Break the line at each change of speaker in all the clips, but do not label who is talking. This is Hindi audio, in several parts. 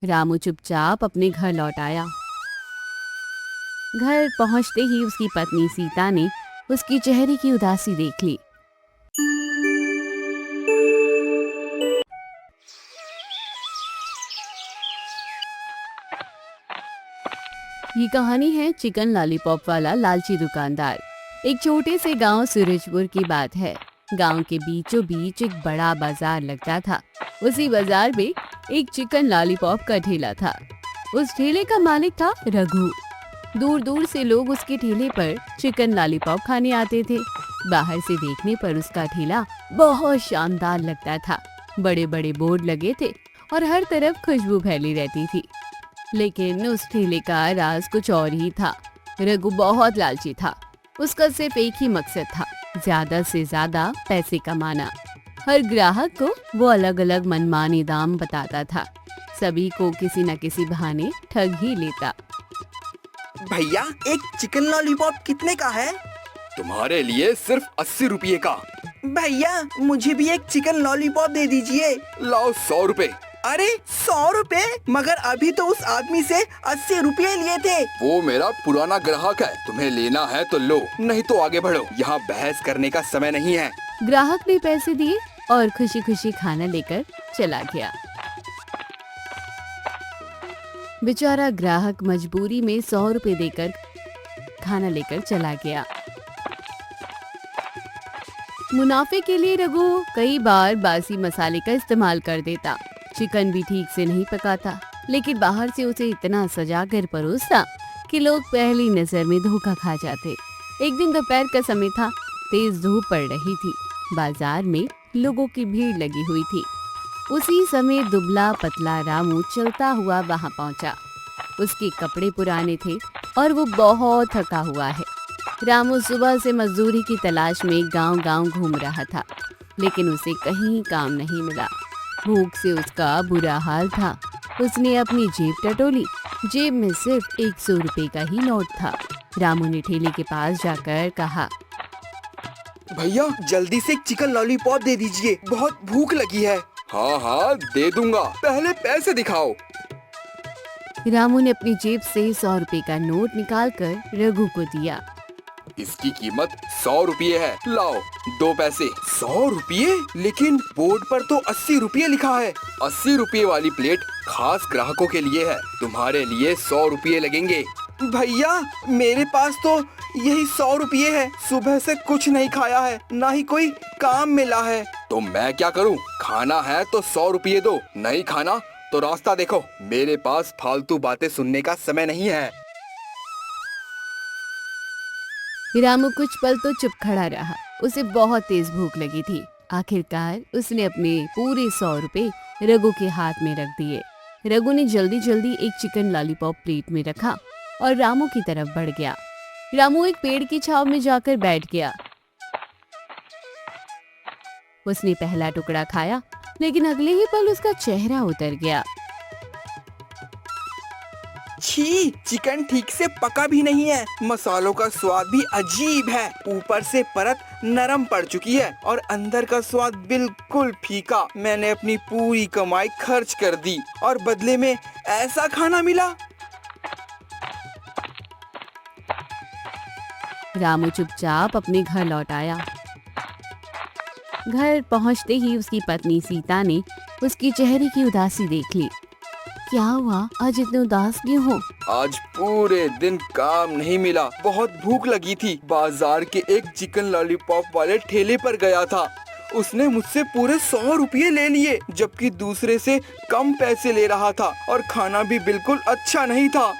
रामू चुपचाप अपने घर लौट आया। घर पहुंचते ही उसकी पत्नी सीता ने उसकी चेहरे की उदासी देख ली। ये कहानी है चिकन लॉलीपॉप वाला लालची दुकानदार। एक छोटे से गांव सूरजपुर की बात है। गांव के बीचों बीच एक बड़ा बाजार लगता था। उसी बाजार में एक चिकन लॉलीपॉप का ठेला था। उस ठेले का मालिक था रघु। दूर दूर से लोग उसके ठेले पर चिकन लॉलीपॉप खाने आते थे। बाहर से देखने पर उसका ठेला बहुत शानदार लगता था। बड़े बड़े बोर्ड लगे थे और हर तरफ खुशबू फैली रहती थी। लेकिन उस ठेले का राज कुछ और ही था। रघु बहुत लालची था। उसका सिर्फ एक ही मकसद था, ज्यादा से ज्यादा पैसे कमाना। हर ग्राहक को वो अलग अलग मनमाने दाम बताता था। सभी को किसी न किसी बहाने ठग ही लेता।
भैया, एक चिकन लॉलीपॉप कितने का है?
तुम्हारे लिए सिर्फ 80 रुपये का।
भैया, मुझे भी एक चिकन लॉलीपॉप दे दीजिए।
लाओ 100 रुपए।
अरे 100 रुपए? मगर अभी तो उस आदमी से 80 रुपए लिए थे।
वो मेरा पुराना ग्राहक है, तुम्हें लेना है तो लो, नहीं तो आगे बढ़ो। यहाँ बहस करने का समय नहीं है।
ग्राहक ने पैसे दिए और खुशी खुशी खाना लेकर चला गया। बेचारा ग्राहक मजबूरी में 100 रुपए देकर खाना लेकर चला गया। मुनाफे के लिए रघु कई बार बासी मसाले का इस्तेमाल कर देता। चिकन भी ठीक से नहीं पकाता, लेकिन बाहर से उसे इतना सजा कर परोसता कि लोग पहली नजर में धोखा खा जाते। एक दिन दोपहर का समय था। तेज धूप पड़ रही थी। बाजार में लोगों की भीड़ लगी हुई थी। उसी समय दुबला पतला रामू चलता हुआ वहां पहुंचा। उसके कपड़े पुराने थे और वो बहुत थका हुआ है। रामू सुबह से मजदूरी की तलाश में गांव-गांव घूम रहा था, लेकिन उसे कहीं काम नहीं मिला। भूख से उसका बुरा हाल था। उसने अपनी जेब टटोली। जेब में सिर्फ 100 रुपए का ही नोट था। रामू ने ठेले के पास जाकर कहा,
भैया, जल्दी से एक चिकन लॉलीपॉप दे दीजिए, बहुत भूख लगी है।
हाँ हाँ दे दूंगा, पहले पैसे दिखाओ।
रामू ने अपनी जेब से 100 रुपए का नोट निकालकर रघु को दिया।
इसकी कीमत 100 रुपये है, लाओ 2 पैसे।
100 रुपये? लेकिन बोर्ड पर तो 80 रुपये लिखा है।
80 रुपये वाली प्लेट खास ग्राहकों के लिए है, तुम्हारे लिए 100 रुपये लगेंगे।
भैया, मेरे पास तो यही 100 रुपये है। सुबह से कुछ नहीं खाया है, ना ही कोई काम मिला है।
तो मैं क्या करूं? खाना है तो 100 रुपये दो, नहीं खाना तो रास्ता देखो। मेरे पास फालतू बातें सुनने का समय नहीं है।
रामू कुछ पल तो चुप खड़ा रहा। उसे बहुत तेज भूख लगी थी। आखिरकार उसने अपने पूरे 100 रुपए रघु के हाथ में रख दिए। रघु ने जल्दी जल्दी एक चिकन लॉलीपॉप प्लेट में रखा और रामू की तरफ बढ़ गया। रामू एक पेड़ की छांव में जाकर बैठ गया। उसने पहला टुकड़ा खाया, लेकिन अगले ही पल उसका चेहरा उतर गया।
छी, चिकन ठीक से पका भी नहीं है। मसालों का स्वाद भी अजीब है। ऊपर से परत नरम पड़ चुकी है और अंदर का स्वाद बिल्कुल फीका। मैंने अपनी पूरी कमाई खर्च कर दी और बदले में ऐसा खाना मिला।
रामू चुपचाप अपने घर लौट आया। घर पहुंचते ही उसकी पत्नी सीता ने उसकी चेहरे की उदासी देख ली। क्या हुआ, आज इतने उदास क्यों हो?
आज पूरे दिन काम नहीं मिला, बहुत भूख लगी थी। बाजार के एक चिकन लॉलीपॉप वाले ठेले पर गया था। उसने मुझसे पूरे 100 रुपये ले लिए, जबकि दूसरे से कम पैसे ले रहा था और खाना भी बिल्कुल अच्छा नहीं था।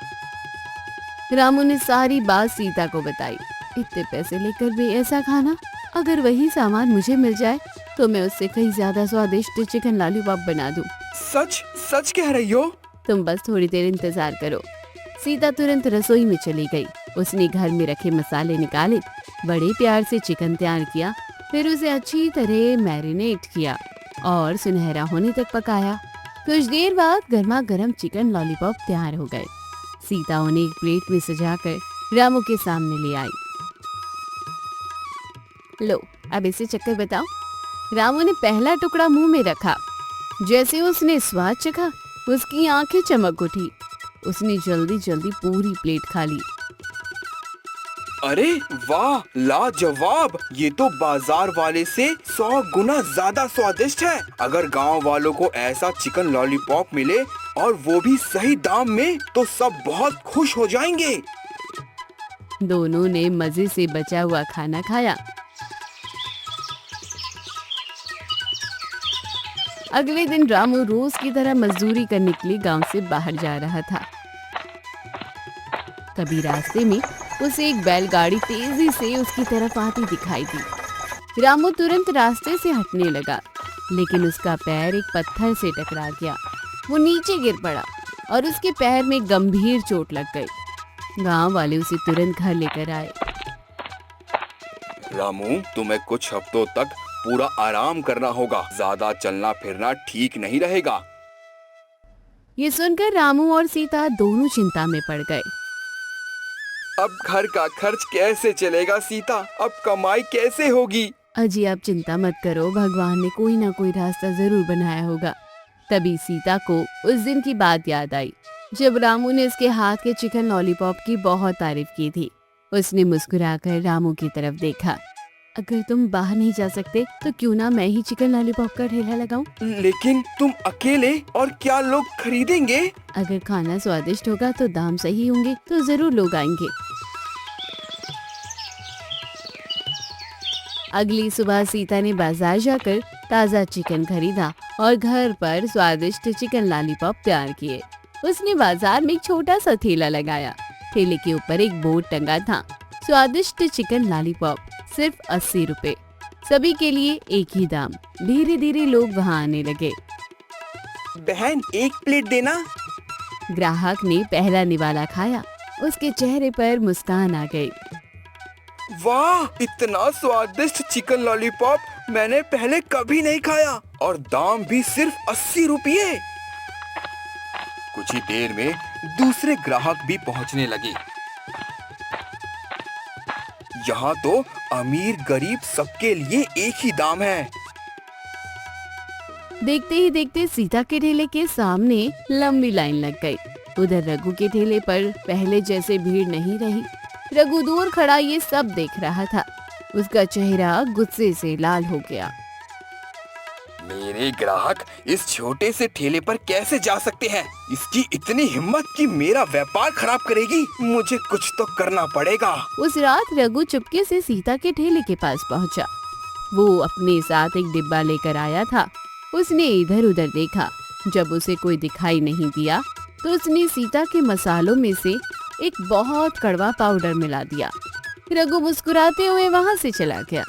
रामू ने सारी बात सीता को बताई। इतने पैसे लेकर भी ऐसा खाना? अगर वही सामान मुझे मिल जाए तो मैं उससे कहीं ज्यादा स्वादिष्ट चिकन लॉलीपॉप बना दूं।
सच सच कह रही हो?
तुम बस थोड़ी देर इंतजार करो। सीता तुरंत रसोई में चली गई। उसने घर में रखे मसाले निकाले, बड़े प्यार से चिकन तैयार किया, फिर उसे अच्छी तरह मैरिनेट किया और सुनहरा होने तक पकाया। कुछ देर बाद गर्मा गर्म चिकन लॉलीपॉप तैयार हो गए। सीता उन्हें एक प्लेट में सजाकर रामू के सामने ले आई। लो, अब इसे चक्कर बताओ। रामू ने पहला टुकड़ा मुंह में रखा। जैसे उसने स्वाद चखा, उसकी आंखें चमक उठी। उसने जल्दी जल्दी पूरी प्लेट खा ली।
अरे वाह, लाजवाब! ये तो बाजार वाले से 100 गुना ज्यादा स्वादिष्ट है। अगर गांव वालों को ऐसा चिकन लॉलीपॉप मिले और वो भी सही दाम में, तो सब बहुत खुश हो जाएंगे।
दोनों ने मजे से बचा हुआ खाना खाया। अगले दिन रामू रोज की तरह मजदूरी करने के लिए गांव से बाहर जा रहा था। तभी रास्ते में उसे एक बैलगाड़ी तेजी से उसकी तरफ आती दिखाई दी। रामू तुरंत रास्ते से हटने लगा, लेकिन उसका पैर एक पत्थर से टकरा गया। वो नीचे गिर पड़ा और उसके पैर में गंभीर चोट लग गई। गांव वाले उसे तुरंत घर लेकर आए।
रामू, तुम्हें कुछ हफ्तों तक पूरा आराम करना होगा। ज्यादा चलना फिरना ठीक नहीं रहेगा।
ये सुनकर रामू और सीता दोनों चिंता में पड़ गए।
अब घर का खर्च कैसे चलेगा सीता? अब कमाई कैसे होगी?
अजी आप चिंता मत करो, भगवान ने कोई ना कोई रास्ता जरूर बनाया होगा। तभी सीता को उस दिन की बात याद आई जब रामू ने उसके हाथ के चिकन लॉलीपॉप की बहुत तारीफ की थी। उसने मुस्कुराकर रामू की तरफ देखा। अगर तुम बाहर नहीं जा सकते तो क्यों ना मैं ही चिकन लॉलीपॉप का ठेला लगाऊं?
लेकिन तुम अकेले, और क्या लोग खरीदेंगे?
अगर खाना स्वादिष्ट होगा तो दाम सही होंगे तो जरूर लोग आएंगे। अगली सुबह सीता ने बाजार जाकर ताज़ा चिकन खरीदा और घर पर स्वादिष्ट चिकन लॉलीपॉप तैयार किए। उसने बाजार में एक छोटा सा ठेला लगाया। ठेले के ऊपर एक बोर्ड टंगा था, स्वादिष्ट चिकन लॉलीपॉप सिर्फ 80 रुपए, सभी के लिए एक ही दाम। धीरे धीरे लोग वहाँ आने लगे।
बहन, एक प्लेट देना।
ग्राहक ने पहला निवाला खाया। उसके चेहरे पर मुस्कान आ गई।
वाह, इतना स्वादिष्ट चिकन लॉलीपॉप मैंने पहले कभी नहीं खाया, और दाम भी सिर्फ 80 रुपये।
कुछ ही देर में दूसरे ग्राहक भी पहुंचने लगे।
यहाँ तो अमीर गरीब सबके लिए एक ही दाम है।
देखते ही देखते सीता के ठेले के सामने लंबी लाइन लग गई। उधर रघु के ठेले पर पहले जैसे भीड़ नहीं रही। रघु दूर खड़ा ये सब देख रहा था। उसका चेहरा गुस्से से लाल हो गया।
मेरे ग्राहक इस छोटे से ठेले पर कैसे जा सकते हैं? इसकी इतनी हिम्मत कि मेरा व्यापार खराब करेगी। मुझे कुछ तो करना पड़ेगा।
उस रात रघु चुपके से सीता के ठेले के पास पहुंचा। वो अपने साथ एक डिब्बा लेकर आया था। उसने इधर उधर देखा। जब उसे कोई दिखाई नहीं दिया तो उसने सीता के मसालों में से एक बहुत कड़वा पाउडर मिला दिया। रघु मुस्कुराते हुए वहाँ से चला गया।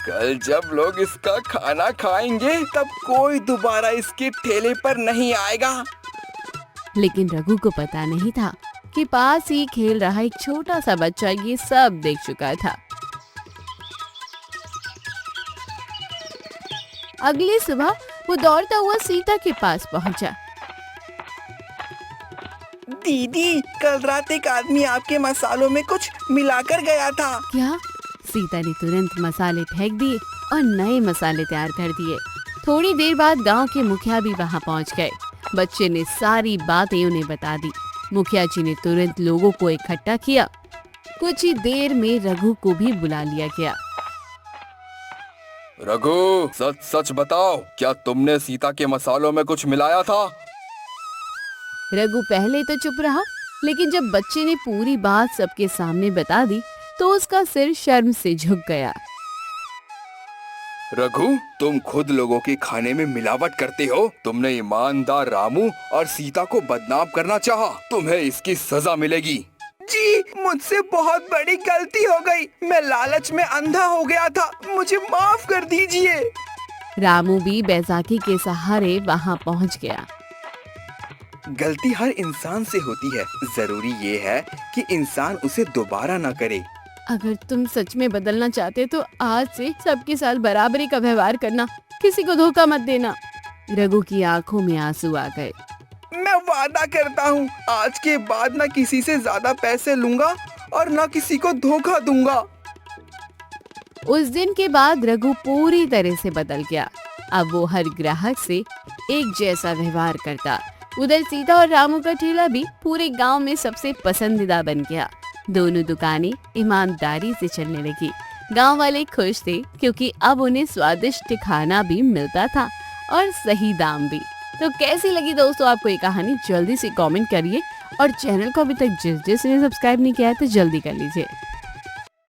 कल जब लोग इसका खाना खाएंगे तब कोई दोबारा इसके ठेले पर नहीं आएगा।
लेकिन रघु को पता नहीं था कि पास ही खेल रहा एक छोटा सा बच्चा ये सब देख चुका था। अगली सुबह वो दौड़ता हुआ सीता के पास पहुंचा।
दीदी, कल रात एक आदमी आपके मसालों में कुछ मिलाकर गया था।
क्या? सीता ने तुरंत मसाले फेंक दिए और नए मसाले तैयार कर दिए। थोड़ी देर बाद गांव के मुखिया भी वहां पहुंच गए। बच्चे ने सारी बातें उन्हें बता दी। मुखिया जी ने तुरंत लोगों को इकट्ठा किया। कुछ ही देर में रघु को भी बुला लिया गया।
रघु, सच सच बताओ, क्या तुमने सीता के मसालों में कुछ मिलाया था?
रघु पहले तो चुप रहा, लेकिन जब बच्चे ने पूरी बात सबके सामने बता दी तो उसका सिर शर्म से झुक गया।
रघु, तुम खुद लोगों के खाने में मिलावट करते हो। तुमने ईमानदार रामू और सीता को बदनाम करना चाहा। तुम्हें इसकी सजा मिलेगी।
जी, मुझसे बहुत बड़ी गलती हो गई। मैं लालच में अंधा हो गया था। मुझे माफ कर दीजिए।
रामू भी बैसाखी के सहारे वहाँ पहुँच गया।
गलती हर इंसान से होती है। जरूरी ये है कि इंसान उसे दोबारा न करे।
अगर तुम सच में बदलना चाहते तो आज से सबके साथ बराबरी का व्यवहार करना, किसी को धोखा मत देना। रघु की आंखों में आंसू आ गए।
मैं वादा करता हूँ, आज के बाद न किसी से ज्यादा पैसे लूंगा और न किसी को धोखा दूंगा।
उस दिन के बाद रघु पूरी तरह से बदल गया। अब वो हर ग्राहक से एक जैसा व्यवहार करता। उधर सीता और रामू का ठेला भी पूरे गांव में सबसे पसंदीदा बन गया। दोनों दुकानें ईमानदारी से चलने लगी। गांव वाले खुश थे क्योंकि अब उन्हें स्वादिष्ट खाना भी मिलता था और सही दाम भी। तो कैसी लगी दोस्तों आपको ये कहानी, जल्दी से कमेंट करिए और चैनल को अभी तक जिस जिसने सब्सक्राइब नहीं किया है तो जल्दी कर लीजिए।